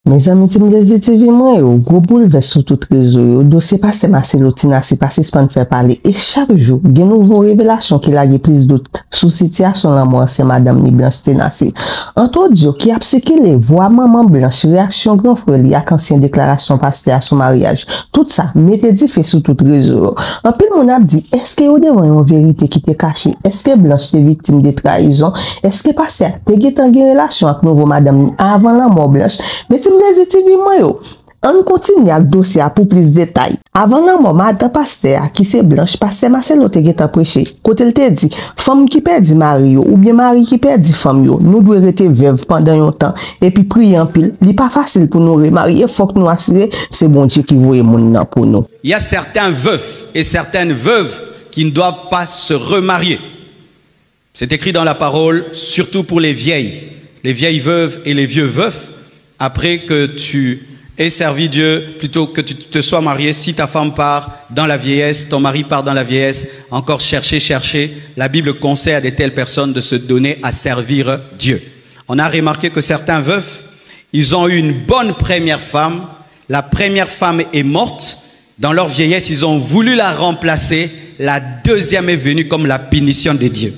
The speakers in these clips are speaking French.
Mes amis, tu me dis, tu vis moi, au gros bouleverse sur tout réseau, dossier passé Marcelo Tinassi, passé se faire parler, et chaque jour, il y a une nouvelle révélation qui a plus d'autres sous situation la mort, c'est Madame Blanche Tinassi. Entre autres, qui a psyché les voix maman Blanche, réaction grand frère, il y a qu'ancienne déclaration passée à son mariage. Tout ça, mettez dit fait sur tout réseau. En plus, mon a dit, est-ce qu'il y a une vérité qui était cachée? Est-ce que Blanche était victime de trahison? Est-ce que passé a en relation avec nouveau Madame avant la mort Blanche? Mais les TV moi on continue avec dossier pour plus de détails. Avant la mort, madame pasteur qui c'est Blanche, pasteur Marcelo te geta prêché. Côté il te dit, femme qui perd mari ou bien mari qui perd femme yo, nous devons rester veuve pendant un temps et puis prier en pile. Il pas facile pour nous remarier, faut que nous assurer c'est bon Dieu qui voye mon pour nous. Il y a certains veufs et certaines veuves qui ne doivent pas se remarier. C'est écrit dans la parole, surtout pour les vieilles veuves et les vieux veufs. Après que tu aies servi Dieu, plutôt que tu te sois marié, si ta femme part dans la vieillesse, ton mari part dans la vieillesse, encore chercher, la Bible conseille à de telles personnes de se donner à servir Dieu. On a remarqué que certains veufs, ils ont eu une bonne première femme, la première femme est morte, dans leur vieillesse, ils ont voulu la remplacer, la deuxième est venue comme la punition de Dieu.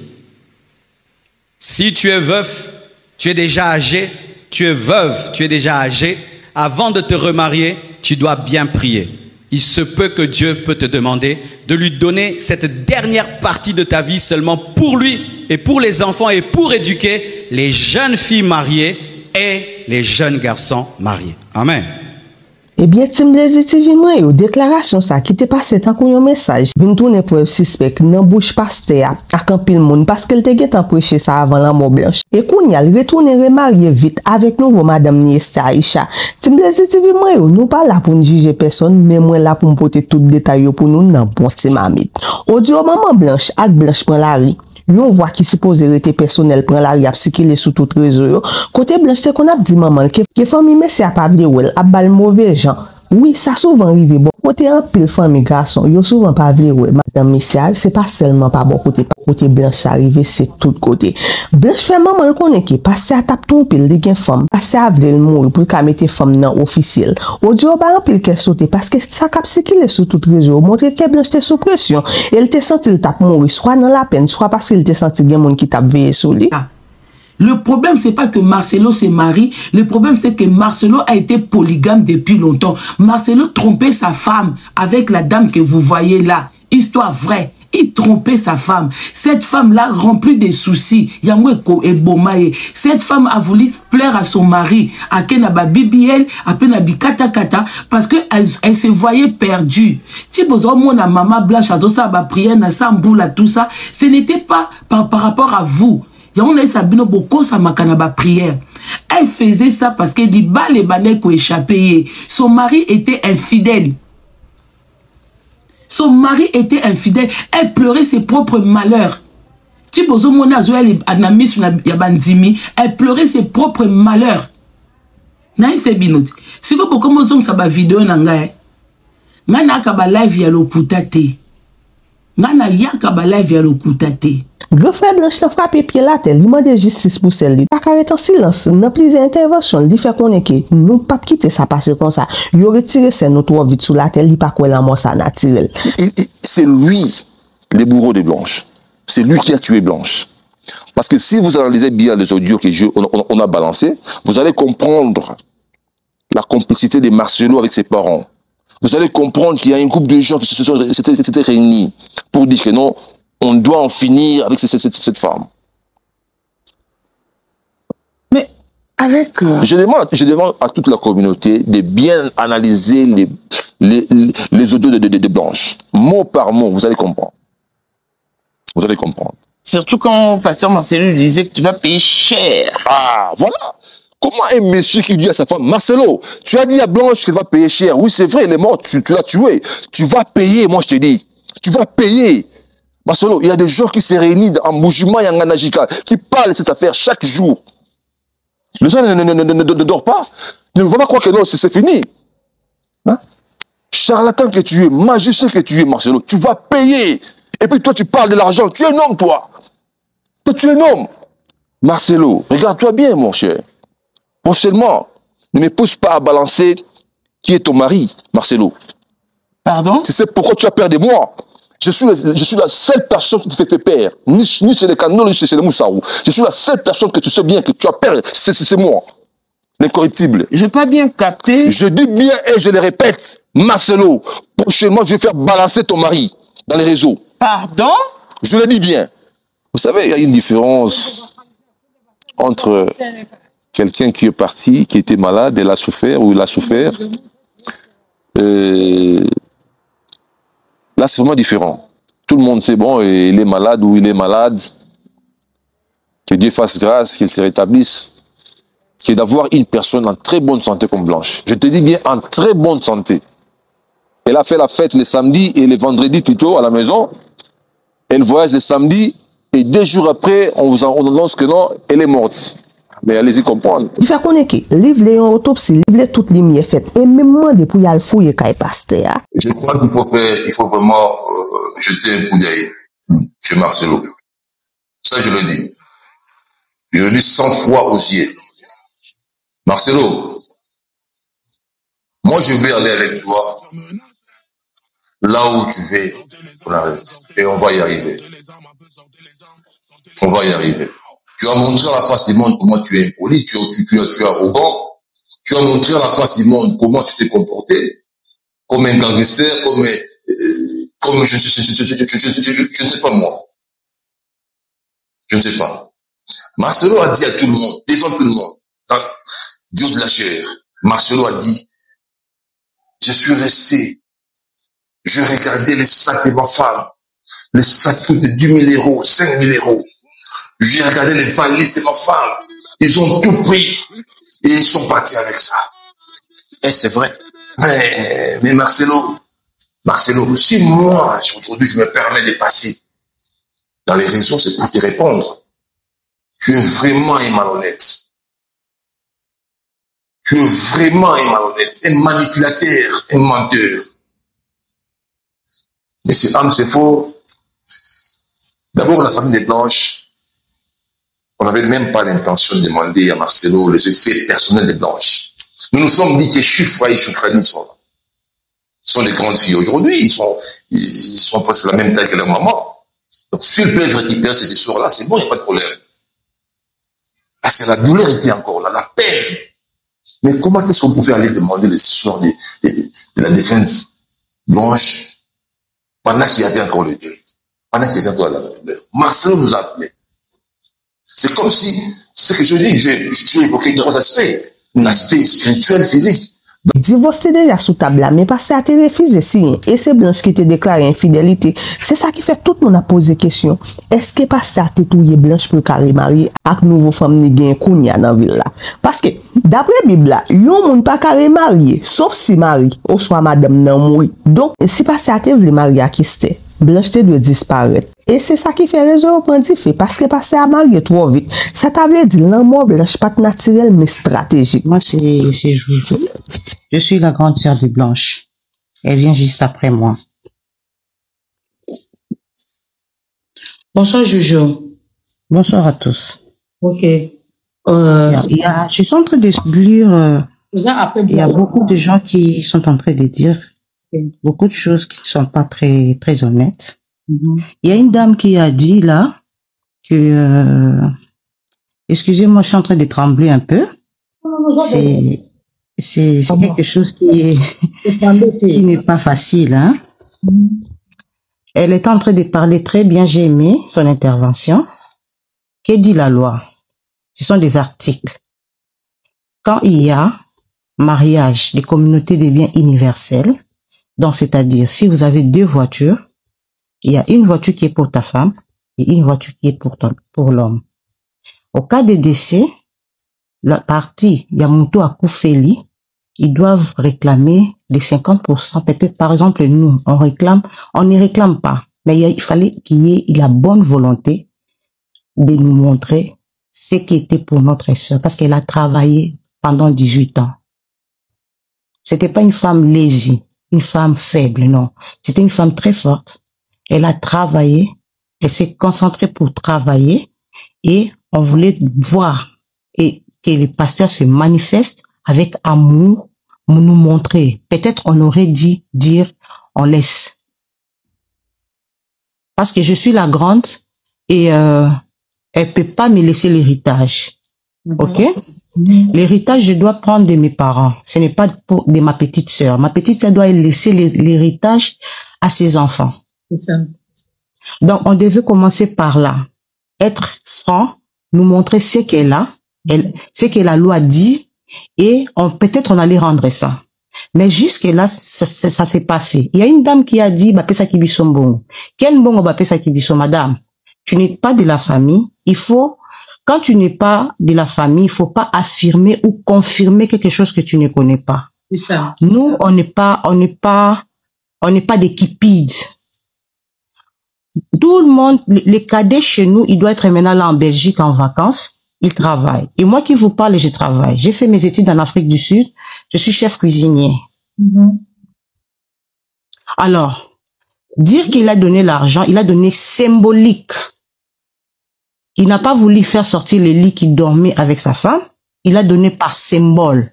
Si tu es veuf, tu es déjà âgé, tu es veuve, tu es déjà âgé, avant de te remarier, tu dois bien prier. Il se peut que Dieu peut te demander de lui donner cette dernière partie de ta vie seulement pour lui et pour les enfants et pour éduquer les jeunes filles mariées et les jeunes garçons mariés. Amen. Eh bien, Tim Blaise TV moi yo déclaration ça qui t'est passé tant qu'on un message vinn tourner preuve suspect nan bouche pasteur ak an pile monde parce qu'elle te gêt prêcher ça avant la mort Blanche. Et qu'on y a retourner remarier vite avec nouveau madame Niesta Aisha. Tim Blaise TV moi yo nous pas là pour nous juger personne mais moi là pour porter tout détail pour nous nan bon ti mamite. Audio maman Blanche ak Blanche prend la rue. Yon voix qui suppose être personnel prend la riap si qu'il est sous tout réseau. Côté Blanche te qu'on a dit maman que famille messi a pas vle wel a bal mauvais gens. Oui, ça souvent arrive bon. Côté en pile famille garçon, yo souvent pas vle wel madame Messial, c'est pas seulement pas bon côté Blanche arrivé, c'est tout côté. Blanche fait maman connaît qui passer à tape ton pile de gen femme, passer à vle mourir pour ka mette femme nan officiel. Audio ba en pile qu'elle sauter parce que ça cap si qu'il est sous tout réseau, montrer que Blanche te sous pression, elle te senti le tape mourir soit dans la peine, soit parce qu'il te senti gen monde qui tape veiller sur lui. Le problème, c'est pas que Marcelo se marie. Le problème, c'est que Marcelo a été polygame depuis longtemps. Marcelo trompait sa femme avec la dame que vous voyez là. Histoire vraie. Il trompait sa femme. Cette femme-là remplie de soucis. Yamweko et Bomaye. Cette femme a voulu plaire à son mari. À Kenaba BBL, à Penabi Kata, parce que elle se voyait perdue. Si vous avez mon maman Blanche, ça va prier, na samboula, tout ça, ce n'était pas par rapport à vous. Prière. Elle faisait ça parce que les balais qui échappé. Son mari était infidèle. Son mari était infidèle. Elle pleurait ses propres malheurs. Elle pleurait ses propres malheurs. Naïm c'est binouti. Si vous avez commencé à vidéo, nana kaba live ya lokutate. Nana ya kaba live ya lokutate. Gros frère Blanche l'a frappé pied la tête, il m'a de justice pour celle-là. Pas carré en silence, dans plusieurs interventions, il fait qu'on est que nous pas quitter ça passer comme ça. Il aurait tiré ses notre vite sous la tête, il pas quoi la mort ça naturel. C'est lui, le bourreau de Blanche. C'est lui qui a tué Blanche. Parce que si vous analysez bien les audios qu'on a balancés, vous allez comprendre la complicité de Marcelo avec ses parents. Vous allez comprendre qu'il y a un groupe de gens qui s'étaient réunis pour dire que non, on doit en finir avec cette femme. Mais avec... Je demande à toute la communauté de bien analyser les audios de Blanche. Mot par mot, vous allez comprendre. Vous allez comprendre. Surtout quand pasteur Marcelo disait que tu vas payer cher. Ah, voilà. Comment un monsieur qui dit à sa femme, Marcelo, tu as dit à Blanche qu'elle va payer cher. Oui, c'est vrai, elle est morte, tu l'as tuée. Tu vas payer, moi je te dis. Tu vas payer. Marcelo, il y a des gens qui se réunissent en Moujima et en Ganajika, qui parlent de cette affaire chaque jour. Les gens ne dorment pas. Ne vont pas croire que non, c'est fini. Hein? Charlatan que tu es, magicien que tu es, Marcelo, tu vas payer. Et puis toi, tu parles de l'argent. Tu es un homme, toi. Toi, tu es un homme. Marcelo, regarde-toi bien, mon cher. Prochainement, Ne me pousse pas à balancer qui est ton mari, Marcelo. Pardon? Tu sais pourquoi tu as peur de moi? Je suis la seule personne qui te fait pépère. Ni chez les canaux, ni chez les moussaou. Je suis la seule personne que tu sais bien que tu as peur. C'est moi. L'incorruptible. Je n'ai pas bien capté. Je dis bien et je le répète, Marcelo, prochainement je vais faire balancer ton mari dans les réseaux. Pardon? Je le dis bien. Vous savez, il y a une différence entre quelqu'un qui est parti, qui était malade, elle a souffert ou il a souffert. Là, c'est vraiment différent. Tout le monde sait, bon, il est malade ou il est malade. Que Dieu fasse grâce, qu'il se rétablisse. C'est d'avoir une personne en très bonne santé comme Blanche. Je te dis bien, en très bonne santé. Elle a fait la fête le samedi et le vendredi plutôt à la maison. Elle voyage le samedi et 2 jours après, on annonce que non, elle est morte. Mais allez-y comprendre. Il faut qu'on ait que livre une autopsie, livre toute lumière faite et même moi depuis y fouiller le pasteur. Je crois qu'il faut vraiment jeter un coup d'œil chez Marcelo. Ça, je le dis. Je le dis 100 fois aux yeux. Marcelo, moi je vais aller avec toi là où tu veux qu'on arrive. Et on va y arriver. On va y arriver. Tu as montré à la face du monde comment tu es impoli, tu es arrogant. Tu as montré à la face du monde comment tu t'es comporté. Comme un gangster, comme je ne sais pas moi. Je ne sais pas. Marcelo a dit à tout le monde, devant tout le monde, Dieu de la chair, Marcelo a dit, je suis resté, je regardais les sacs de ma femme, les sacs de 10 000 euros, 5 000 euros. J'ai regardé les valises de ma femme, ils ont tout pris et ils sont partis avec ça. Eh, c'est vrai. Mais Marcelo, si moi, aujourd'hui, je me permets de passer dans les réseaux, c'est pour te répondre. Tu es vraiment un malhonnête. Tu es vraiment un malhonnête, un manipulateur, un menteur. Mais c'est faux. D'abord, la famille des Blanches, on n'avait même pas l'intention de demander à Marcelo les effets personnels des Blanches. Nous nous sommes dit que Chifra et Choufrani sont là. Ce sont les grandes filles. Aujourd'hui, ils sont presque la même taille que leur maman. Donc, si elles peuvent récupérer ces histoires-là, c'est bon, il n'y a pas de problème. Parce que la douleur était encore là, la peine. Mais comment est-ce qu'on pouvait aller demander les histoires de la défense Blanche pendant qu'il y avait encore le deuil, pendant qu'il y avait encore la douleur? Marcelo nous a appelés. C'est comme si, ce que je dis, j'ai évoqué 3 aspects. L'aspect spirituel, physique. Divorce déjà sous table là, mais passé à te refuser si et c'est Blanche qui te déclaré infidélité. C'est ça qui fait tout le monde a posé question. Est-ce que passé à te touyer Blanche pour carré marié avec nouveau femme ni gen kounya dans ville là? Parce que d'après Bible là, yon moun pas carré marié sauf si mari ou soit madame nan mouri. Donc si passé à te vle marié à qui c'était, Blanche te doit disparaître. Et c'est ça qui fait raison pour dire parce que passer à marier trop vite. Ça t'a dit l'amour Blanche pas naturel mais stratégique. Moi c'est Joujou. Je suis la grande sœur de Blanche. Elle vient juste après moi. Bonsoir Joujou. Bonsoir à tous. Ok. Je suis en train de lire. Il y a beaucoup de gens qui sont en train de dire beaucoup de choses qui ne sont pas très très honnêtes. Il y a une dame qui a dit là que excusez-moi, je suis en train de trembler un peu. C'est quelque chose qui n'est pas facile, hein. Elle est en train de parler très bien, j'ai aimé son intervention. Que dit la loi? Ce sont des articles. Quand il y a mariage des communautés de biens universels, donc c'est-à-dire si vous avez 2 voitures, il y a une voiture qui est pour ta femme et une voiture qui est pour l'homme. Au cas de décès, la partie Yamuto à Koufeli, ils doivent réclamer les 50%. Peut-être, par exemple, nous, on ne réclame pas. Mais il fallait qu'il y ait la bonne volonté de nous montrer ce qui était pour notre sœur. Parce qu'elle a travaillé pendant 18 ans. C'était pas une femme lazy, une femme faible, non. C'était une femme très forte. Elle a travaillé. Elle s'est concentrée pour travailler. Et on voulait voir et que les pasteurs se manifestent avec amour, nous montrer. Peut-être on aurait dit, dire, on laisse. Parce que je suis la grande et elle peut pas me laisser l'héritage. Ok? L'héritage, je dois prendre de mes parents. Ce n'est pas de ma petite sœur. Ma petite sœur doit laisser l'héritage à ses enfants. C'est ça. Donc, on devait commencer par là. Être franc, nous montrer ce qu'elle a, ce que la loi dit, et peut-être on allait rendre ça. Mais jusque-là, ça s'est pas fait. Il y a une dame qui a dit, bah, pesa kibiso mbongo. Quel mbongo bah, pesa kibiso, madame? Tu n'es pas de la famille. Quand tu n'es pas de la famille, il faut pas affirmer ou confirmer quelque chose que tu ne connais pas. C'est ça. Nous, on n'est pas des kipides. Tout le monde, les cadets chez nous, ils doivent être maintenant là en Belgique en vacances. Ils travaillent. Et moi qui vous parle, je travaille. J'ai fait mes études en Afrique du Sud. Je suis chef cuisinier. Alors, dire qu'il a donné l'argent, il a donné symbolique. Il n'a pas voulu faire sortir les lits qu'il dormait avec sa femme. Il a donné par symbole.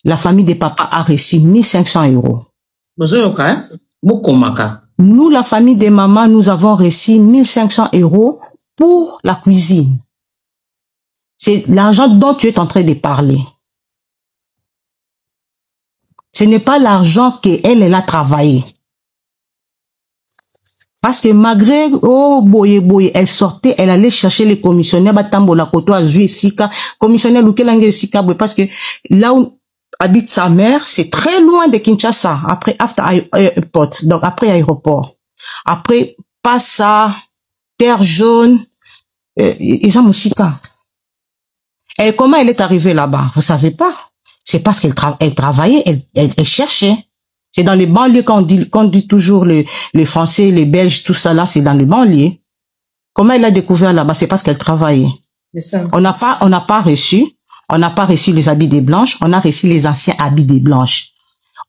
La famille des papas a reçu 1500 €. Nous, la famille des mamans, nous avons reçu 1500 € pour la cuisine. C'est l'argent dont tu es en train de parler. Ce n'est pas l'argent qu'elle a travaillé. Parce que malgré, elle sortait, elle allait chercher les commissionnaires, commissionnaire parce que là où habite sa mère, c'est très loin de Kinshasa, après airport, donc après aéroport. Après, Passa, Terre Jaune, et comment elle est arrivée là-bas? Vous savez pas. C'est parce qu'elle travaillait, elle cherchait. C'est dans les banlieues qu'on dit toujours les Français, les Belges, tout ça là, c'est dans les banlieues. Comment elle a découvert là-bas? C'est parce qu'elle travaillait. On n'a pas reçu les habits des blanches, on a reçu les anciens habits des blanches.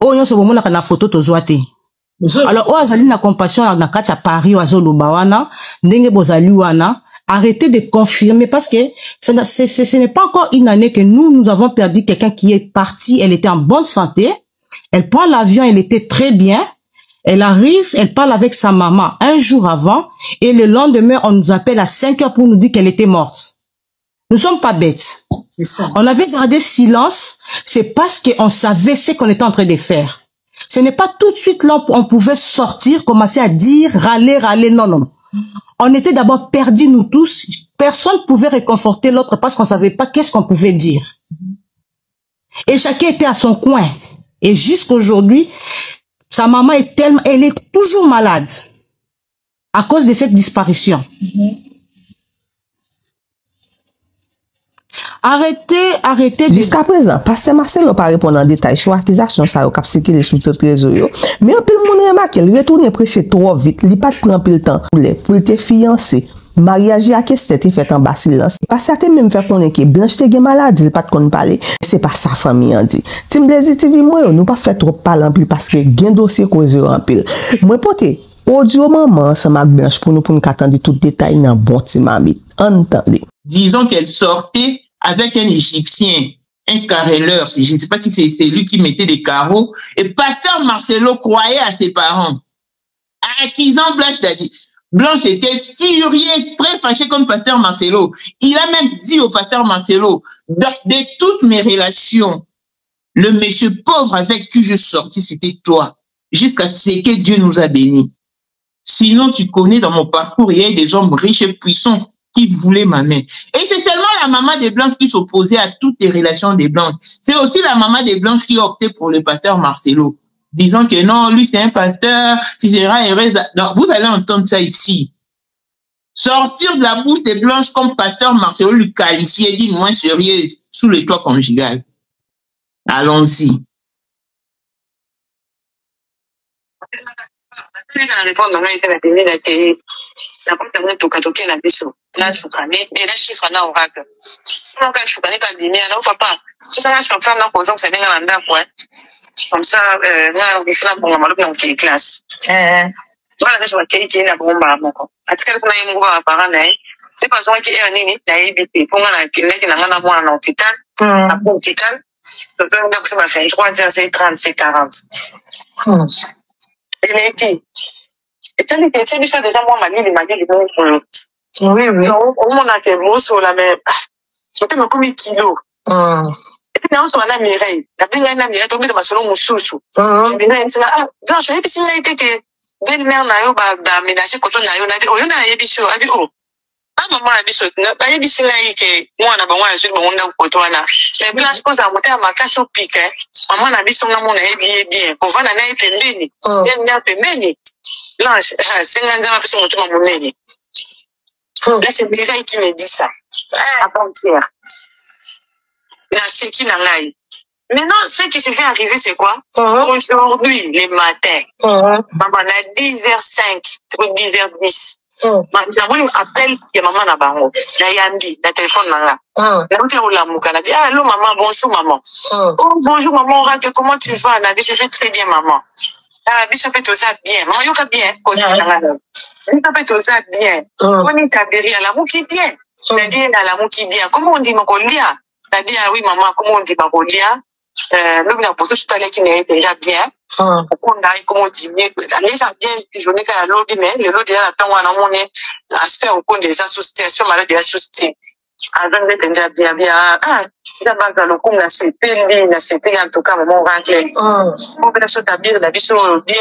Oh, yon se bomo na kana photo tozoate. Alors, oh, azali na compassion na kati ya Paris, oazo lobawana, ndenge bozali wana, arrêtez de confirmer parce que ce n'est pas encore une année que nous avons perdu quelqu'un qui est parti, elle était en bonne santé. Elle prend l'avion, elle était très bien. Elle arrive, elle parle avec sa maman un jour avant et le lendemain, on nous appelle à 5 heures pour nous dire qu'elle était morte. Nous sommes pas bêtes. C'est ça. On avait gardé silence, c'est parce qu'on savait ce qu'on était en train de faire. Ce n'est pas tout de suite là on pouvait sortir, commencer à dire, râler, non. On était d'abord perdus nous tous. Personne ne pouvait réconforter l'autre parce qu'on savait pas qu'est-ce qu'on pouvait dire. Et chacun était à son coin. Et jusqu'aujourd'hui, sa maman elle est toujours malade à cause de cette disparition. Arrêtez. Jusqu'à présent, Pasteur Marcelo pas répondre en détail sur l'accusation ça au cap circuler sur le réseau. Mais un peu le monde remarque, il retourne prêcher trop vite, il pas prend peu le temps pour te fiancé. Mariage à qui c'était fait en bas silence. Parce que même fait connaître que Blanche te gen maladie, il pas de kon parler. C'est pas sa famille en dit. Tim Blaise TV moi nous pas fait trop parler en plus parce que gen dossier cause en pile. Moi pote audio maman ça m'a Blanche pour nous attendre tout détail dans bon petit mamite. Entendez. Disons qu'elle sortait avec un Égyptien, un carreleur. Je ne sais pas si c'est lui qui mettait des carreaux. Et Pasteur Marcelo croyait à ses parents. Accusant Blanche d'agir. Blanche était furieuse, très fâchée contre Pasteur Marcelo. Il a même dit au Pasteur Marcelo, de toutes mes relations, le monsieur pauvre avec qui je sortis, c'était toi. Jusqu'à ce que Dieu nous a bénis. Sinon, tu connais dans mon parcours, il y a des hommes riches et puissants qui voulaient ma main. Et c'est seulement la maman des Blanches qui s'opposait à toutes les relations des Blanches. C'est aussi la maman des Blanches qui optait pour le Pasteur Marcelo. Disons que non, lui c'est un pasteur, tu seras heureuse. Donc, vous allez entendre ça ici. Sortir de la bouche des Blanches comme Pasteur Marcelo lui qualifier d'une moins sérieuse sous le toit conjugal. Allons-y. Comme ça, on va faire pour la classe. Voilà, je vais te la bombe à mon corps. À ce qu'on a eu mon parent, c'est pas besoin qu'il y ait un nid, pour la clinique, à l'hôpital, à l'hôpital. Ça m'a fait 3h, c'est 30, c'est 40. Et les filles. Et tu sais, déjà, moi, il m'a dit, oui, oui. Au moins, on a été beau sur la même. C'était me comme kilo. Et puis, on a Mireille. La Mireille, tombé de ma solo moussoussou. Mireille, c'est là, ah, non, je sais pas si il a été que, belle-mère, n'a eu, ménager, quand on a eu, on a dit, oh, on a eu, bichot, a dit, oh. Ah, maman, a dit, n'a eu, bichot, là, moi, on a besoin, je vais, on a, pour toi, là. Mais bien, je pense à monter à ma casse au pic, hein. Maman, a dit, son nom, on a eu, bien. Pour voir, on a eu, pembeni. Bien, pembeni. Là, c'est un gars, parce que mon monnaie. Là, c'est Mireille qui me dit ça. Avant-hier. Là, c'est qui n'a pas eu. Maintenant, ce qui se fait arriver, c'est quoi? Aujourd'hui, les matins, maman a 10h05, 10h10. Maman appelle, il y a maman à Bango. Il y a Yandi, le téléphone là. Elle dit, allô maman, bonjour maman. Oh, bonjour maman, comment tu vas? Elle a dit, je vais très bien maman. Ah, je fais tout ça bien. Maman, yoka bien. Je fais tout ça bien. On est à l'amour qui est bien. C'est-à-dire, à l'amour qui est bien. Comment on dit Macolia? C'est-à-dire, oui, maman, comment on dit Macolia? L'homme n'a pas tout parlé qui n'est déjà bien. On a comment dîner. Déjà bien, je n'ai qu'à l'autre, mais le lot de la temps, on est à se faire au compte des associations malades des associations. Alors, on est déjà bien, bien. Ah, ça va dans le coup, la CP, en tout cas, maman, on va dire. On va faire ta bien, la vie sur bien.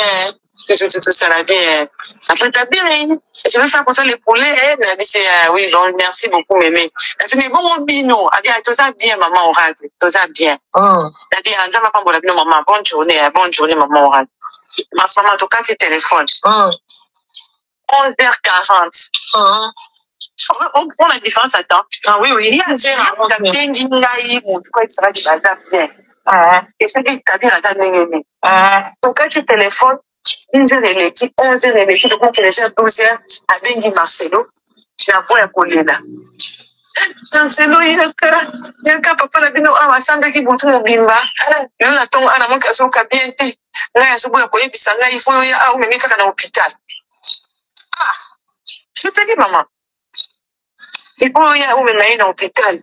Tout ça là bien. Après, t'as bien, je vais faire pour toi les poulets, elle a dit, c'est, oui, bon, merci beaucoup, mémé. Elle a dit, bon, mon bino. Elle a dit, tout ça bien, maman, on rate. Tout ça bien. Elle a dit, on va pas pour la bino, maman, bonne journée, maman, on rate. Ma maman, en tout cas, c'est téléphone. 11h40. On prend la différence, attends. Ah oui, oui. Il y a un et c'est qui t'a dit, la dame, donc, quand tu téléphones, 1h, 11h, donc tu es déjà 12h à Bengi Marcelo, tu as vu un collier là. Marcelo, il y a un cas, papa, la bino, ah, ma sanda qui boutou mon bimba. Il y a un ton, ah, la manque à son cabinet. Là, il y a ce bout de collier, puis ça, il faut, ah, mais il à l'hôpital. Ah, je te dis, maman. Il faut, il y a où, mais il à l'hôpital.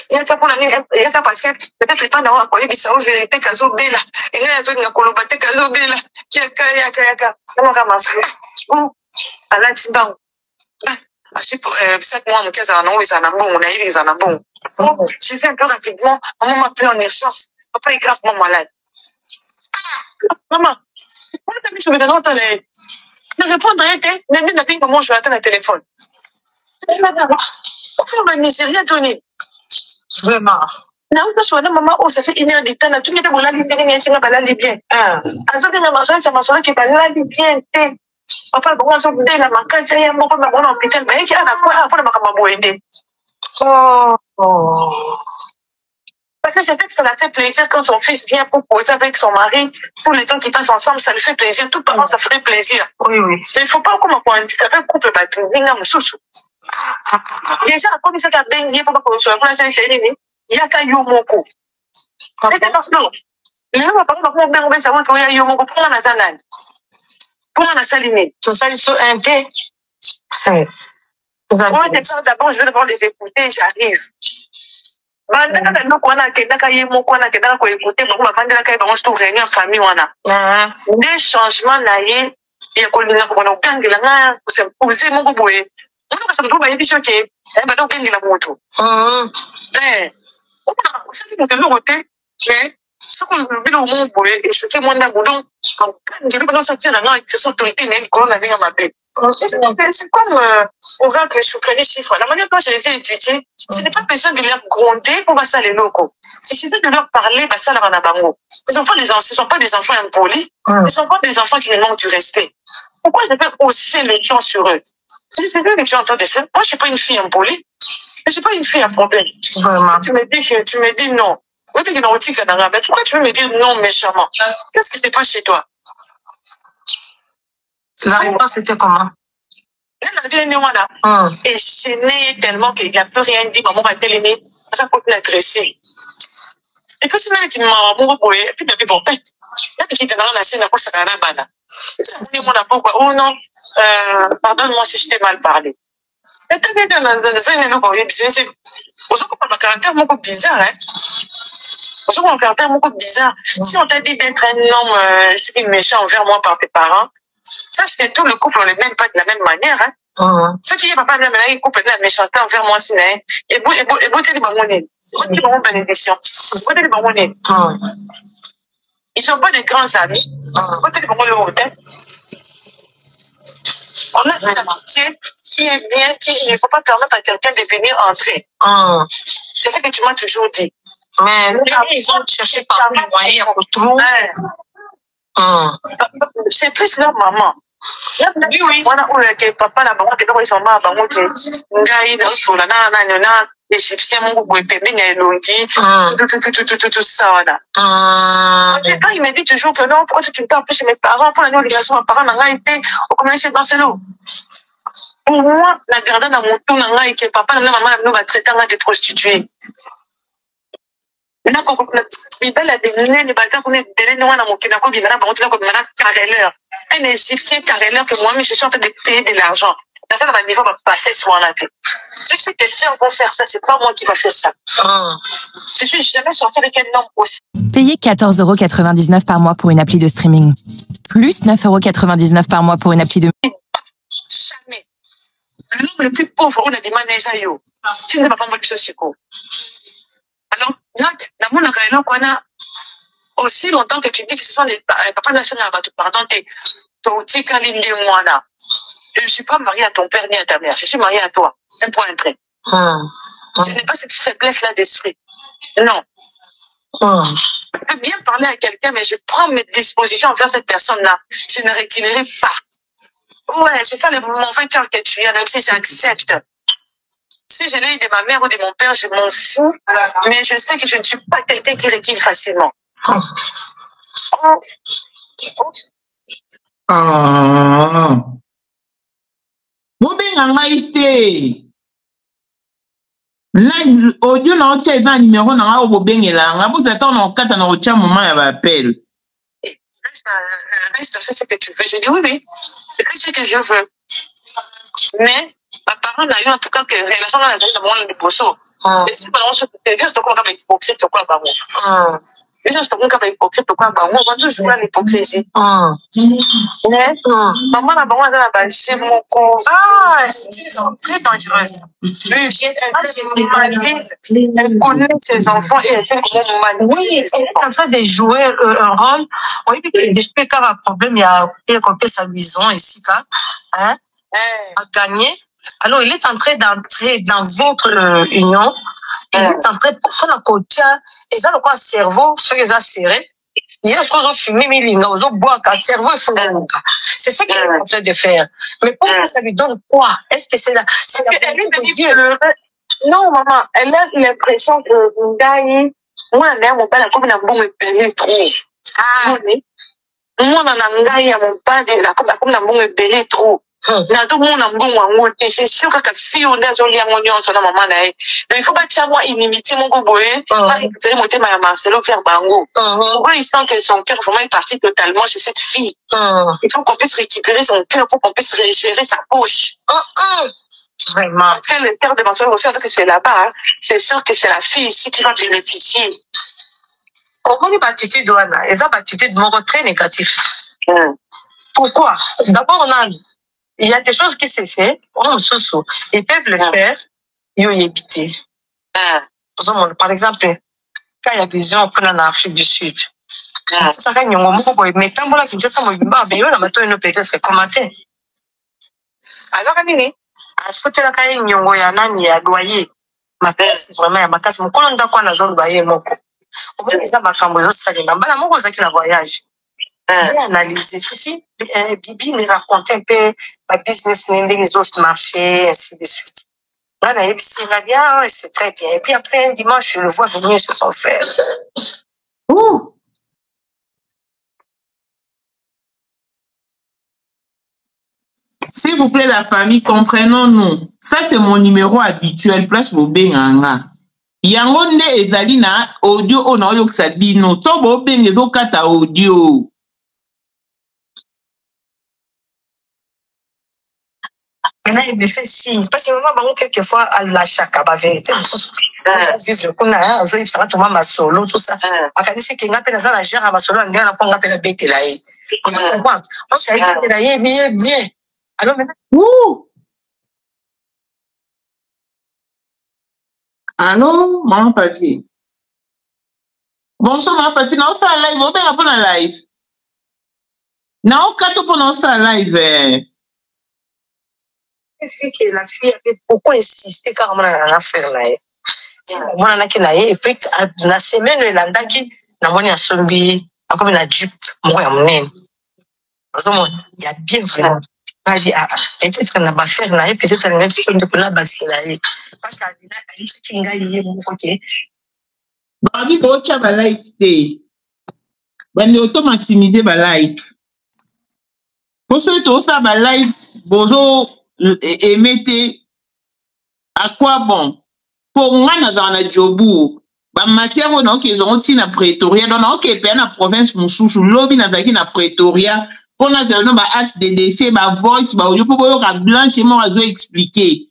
Il y a pour l'année, il y a parce que peut-être pas d'avoir collier, puis ça, où je l'ai fait qu'à Zobé là. Il y a un truc, il y a colobate qu'à Zobé là. Yaka. Ça m'a ramassé. Ou, à la Timbao. Chaque mois, mon cas, on a eu les anabons. J'ai fait un peu rapidement. Maman m'a appelé en urgence. Papa est gravement malade. Maman, pourquoi t'as mis sur le dedans, ne répondrai pas, mais n'a pas maman, je vais attendre le téléphone. Pourquoi on va Nigeria, Tony? Vraiment. Non, parce que maman, oh, ça fait 1 heure de temps, tout le monde est là, libéré, c'est pas là, bien. Azo de ma soeur, c'est ma soeur qui est pas là, bien. Papa, bon, on s'en fout de la marque, c'est un bon, on a hôpital, mais il y a la quoi, après, on va aider. Parce que je sais que ça l'a fait plaisir quand son fils vient pour poser avec son mari, pour les temps qu'ils passent ensemble, ça lui fait plaisir. Tout parent, ça ferait plaisir. Oui, oui. Il ne faut pas comme un handicapé, un couple, bah, tu n'as pas chouchou. Déjà, comme ça, t'as bien dit, pour que tu sois pour la série, il y a qu'à Yomoko. C'est parce que, les gens vont parler, on va savoir qu'il y a Yomoko, pour la zanade. Pour la salinée. Tout ça, ils sont un thé. Moi, d'abord, je vais d'abord les écouter, j'arrive. Des changements naïfs, il y a qu'on a gang la nga c'est posé mon boy. On a ça doit y bicho qui ba donc gang la moto. On a ça qui de l'autre mais ce qu'on veut le mon boy et je fais mon abondant quand je vais pas sortir la nga qui sont autorité même qu'on a bien m'appeler. C'est comme oracle choukani chiffre. La manière dont je les ai étudiés, ce n'est pas besoin de leur gronder pour passer les locaux. Il suffit de leur parler, bah ça, là, on a bango. Ce ne sont pas des enfants impolis. Ce ne sont pas des enfants qui manquent du respect. Pourquoi je peux hausser le ton sur eux? C'est eux que tu entends de ça. Moi, je ne suis pas une fille impolie. Je ne suis pas une fille à problème. Vraiment. Tu me dis non. Pourquoi tu veux me dire non méchamment? Qu'est-ce qui se passe chez toi? La réponse, c'était comment? Et gêné tellement qu'il n'a plus rien dit. Maman va t'aimer. Ça continue à agresser. Et puis, sinon, tu m'as dit, et puis, tu as bon, il y a des gens qui dans la scène, à quoi ça n'a pas là. Oh non, pardonne-moi si je t'ai mal parlé. Et tu as dit dans la scène, c'est un caractère beaucoup bizarre, hein. Parce qu'on perd beaucoup bizarre. Si on t'a dit d'être un homme si méchant envers moi par tes parents, sache que tout le couple, on n'est même pas de la même manière. Hein. Ceux qui disent papa, il couple de la méchanceté envers moi, c'est et beauté de Bamouni. Beauté de bénédiction. Beauté de Bamouni. Ils ne sont pas des grands amis. Beauté de Bamouni. On a fait un métier qui est bien, il ne faut pas permettre à quelqu'un de venir entrer. C'est ce que tu m'as toujours dit. Mais ils ont cherché par les moyens pour trouver. C'est plus leur maman. Oui, oui. Voilà où le papa la maman qui doit s'en va, maman qui gagne sur la nana, les chips, mon goût, bébé, tout ça, voilà. Quand il me dit toujours que non, pourquoi tu me parles plus chez mes parents, pour la nouvelle relation, mes parents n'ont été au commerce de Barcelone. Pour moi, la garder dans mon tour, n'a été papa, la maman, nous va traiter de prostituée. Maintenant, quand il a des nez, les bâtards, on est des nez, on a mon kinako, il a un carreleur. Un égyptien carreleur que moi, je suis en train de payer de l'argent. Dans ça, le niveau va passer sur la tête. C'est que si on va faire ça, c'est pas moi qui va faire ça. Je suis jamais sorti avec un homme aussi. Payez 14,99 € par mois pour une appli de streaming. Plus 9,99 € par mois pour une appli de... Jamais. L'homme le plus pauvre, on a des manèges à yo. Tu ne vas pas moi qui suis court. Alors, là, dans mon réunion, on a aussi longtemps que tu dis que ce sont les papas de la scène, pardon, t'es aussi quand il dit moi là. Je ne suis pas mariée à ton père ni à ta mère, je suis mariée à toi. Un point après. Je n'ai pas cette faiblesse-là d'esprit. Non. Je peux bien parler à quelqu'un, mais je prends mes dispositions envers cette personne-là. Je ne reculerai pas. Ouais, c'est ça le mauvais cœur que tu as, même si j'accepte. Si je l'ai eu de ma mère ou de mon père, je m'en fous. Mais je sais que je ne suis pas quelqu'un qui recule facilement. Là, audio na ocha eza numéro na nga obobengela nga vous attend na okata na ocha moment ya appel. Reste, fais ce que tu veux. Je dis oui, oui. C'est ce que je veux. Mais ma parole a eu en tout cas que relation dans la zone de mon de Bosso. Et si pendant ce temps, juste comme un hypocrite, c'est quoi, baron? Juste comme un hypocrite, c'est quoi, baron? On va toujours jouer à l'hypocrisie. Mais, maman, la baron, elle a c'est mon corps. Ah, ils sont très dangereuses. Elle connaît ses enfants et elle sait comment manipuler. Oui, elle est en train de jouer un rôle. Oui, depuis qu'il y a un problème, il y a un peu sa maison ici, hein, à gagner. Alors, il est en train d'entrer dans votre union. Il est en train de prendre un côté. Et ça, le cerveau, ce qu'ils ont serré, il y a ce qu'ils ont fumé, mais ils ont boire, le cerveau est fou. C'est ce qu'il est en train de faire. Mais pourquoi ça lui donne quoi? Est-ce que c'est la volonté de Dieu? Non, maman, elle a l'impression que Ndaï, moi, mon père, la coupe n'a pas me trop. Ah, oui. Moi, Ndaï, mon père, la coupe n'a pas me trop. C'est sûr que la fille, on a joli à mon union, son maman, mais il faut pas que moi inimiter mon goût, pas récupérer mon thème à Marcelo faire bango. Pourquoi il sent que son cœur vraiment est parti totalement chez cette fille? Il faut qu'on puisse récupérer son cœur pour qu'on puisse régérer sa bouche. Vraiment. Parce que le cœur de Marcelo aussi, en tout cas, c'est là-bas, c'est sûr que c'est la fille ici qui va bénéficier. Comment une attitude, Douana? Ils ont une attitude très négative. Pourquoi? D'abord, il y a des choses qui se font, ils peuvent le faire, ils ont évité. Par exemple, quand il y a des gens qui sont en Afrique du Sud, ça fait mais tant que tu as peut-être commenter. Alors, Amini? Il faut que tu aies un loyer. Ma père, c'est vraiment ma casse. Mon colon d'accord, on a un loyer. On va dire que voyage. Analyser ceci. Bibi me raconte un peu ma business, les autres marchés, ainsi de suite. Voilà, et puis c'est bien, c'est très bien. Et puis après, un dimanche, je le vois venir chez son frère. S'il vous plaît, la famille, comprenons-nous. Ça, c'est mon numéro habituel, place Bobenganga. Yango nde ezali na audio on a yoksa bino. To Bobeng ezokata audio. Maintenant, il me fait signe. Parce que maman, quelquefois, elle lâche la vérité. vivre kuna ozo ça tout ma solo tout ça akanisi kinga pe na za la gère ma solo ndia na ponga pe na bete la ye on s'est dit la ye bien alors maintenant allô maman Pati bonsoir maman Pati na on fait live on va pas na live na on kato pour na ça live c'est que la fille avait beaucoup insisté car on a affaire là moi na kina et puis na semaine landaki na moni asombi akomi na jupe mo ya munene asomo ya bien vraiment pas dit peut-être na ba faire là peut-être na mettre sur de la vacciner là parce que là il kinga yé mo côté bandi ko cha ba like té bandi auto maximiser ba like pour ce tout ça ba like bozo et mettez à quoi bon pour moi dans la jobu ba matière on qui ont tina Pretoria donc OK pe na province mususu lobby na zaki na Pretoria pour na zelo ba acte de décès ba voice ba audio pour ka Blanche et moi expliquer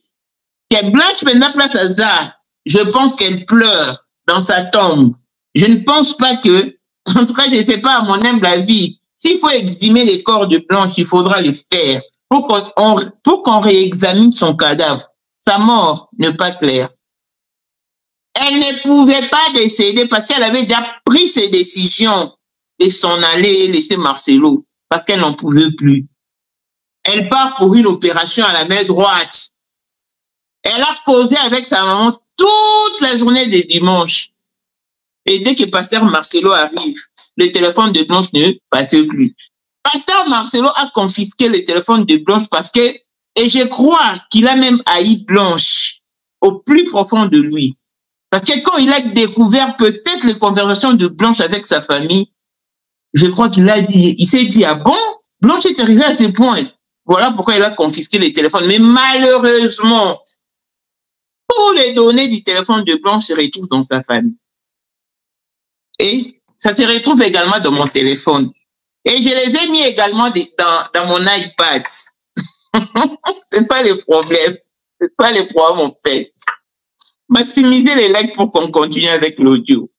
que Blanche pendant place à ça je pense qu'elle pleure dans sa tombe je ne pense pas que en tout cas je sais pas à mon humble avis s'il faut exhumer les corps de Blanche il faudra le faire pour qu'on réexamine son cadavre. Sa mort n'est pas claire. Elle ne pouvait pas décéder parce qu'elle avait déjà pris ses décisions de s'en aller et laisser Marcelo parce qu'elle n'en pouvait plus. Elle part pour une opération à la main droite. Elle a causé avec sa maman toute la journée de dimanche. Et dès que Pasteur Marcelo arrive, le téléphone de Blanche ne passe plus. Pasteur Marcelo a confisqué le téléphone de Blanche parce que, et je crois qu'il a même haï Blanche au plus profond de lui. Parce que quand il a découvert peut-être les conversations de Blanche avec sa famille, je crois qu'il a dit, il s'est dit, ah bon, Blanche est arrivée à ce point. Voilà pourquoi il a confisqué le téléphone. Mais malheureusement, tous les données du téléphone de Blanche se retrouvent dans sa famille. Et ça se retrouve également dans mon téléphone. Et je les ai mis également dans mon iPad. C'est pas le problème. C'est pas le problème en fait. Maximiser les likes pour qu'on continue avec l'audio.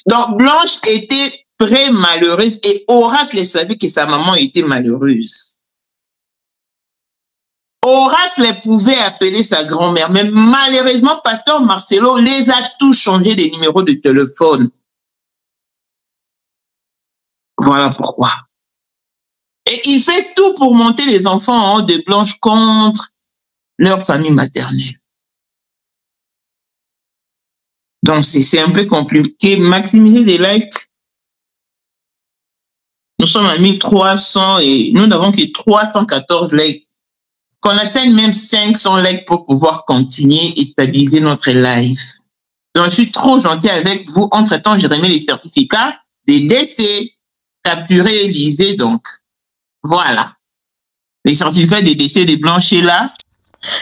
Donc Blanche était très malheureuse et Oracle savait que sa maman était malheureuse. Oracle pouvait appeler sa grand-mère, mais malheureusement, Pasteur Marcelo les a tous changés des numéros de téléphone. Voilà pourquoi. Et il fait tout pour monter les enfants en haut de Blanche contre leur famille maternelle. Donc, c'est un peu compliqué. Maximiser des likes. Nous sommes à 1300 et nous n'avons que 314 likes. Qu'on atteigne même 500 likes pour pouvoir continuer et stabiliser notre live. Donc, je suis trop gentil avec vous. Entre-temps, j'ai remis les certificats des décès. Capturé et lisé donc. Voilà. Les certificats des décès de Blanche là.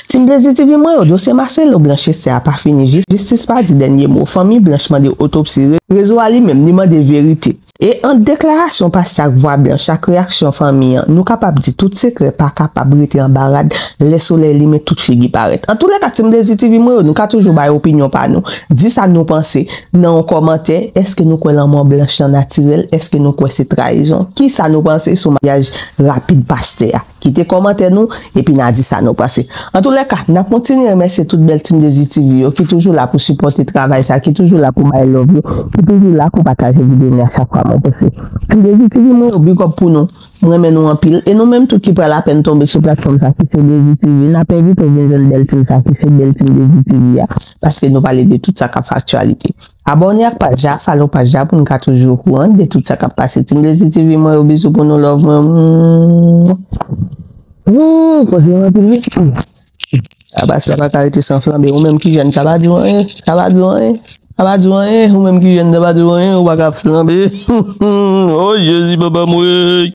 Tim Blaise TV moi au dossier Marcelo Blanche c'est a pas fini. Justice pas dit dernier mot. Famille Blanche de autopsie. Réseau ali même ni de vérité. Et en déclaration par chaque voix blanche, chaque réaction famille, nous capables de dire tout secret pas capable de en barade, les soleil met toute figure paraître. En tous les cas, Tim Blaise TV moi nous ka toujours ba opinion par nous. Dis ça nous penser dans commentaire, est-ce que nous croyons l'amour blanche naturel, est-ce que nous croyons c'est trahison? Qui ça nous penser sur mariage rapide pasteur? Qui te commenter nous et puis n'a dit ça nous penser. En tous les cas, n'a continuer à remercier toute belle Tim Blaise TV qui toujours là pour supporter le travail ça, qui toujours là pour my love you, qui toujours là pour partager vidéo à chaque fois. Tim Blaise TV moi big up pour nous mais nous en pile et nous même tout qui prend la peine tomber sur plateforme ça qui fait Blaise TV n'a pas vu pour belle film ça qui fait belle film Blaise TV parce que nous parler de toute sa factualité. Abonnez à page, follow page pour nous toujours au courant de tout ça qui passe. Tim Blaise TV moi bisous pour nous love ah bah ça va arrêter sans flamber ou même qui jeune ça va dire ou même qui jeune ça va dire ou va flamber oh Jésus papa moi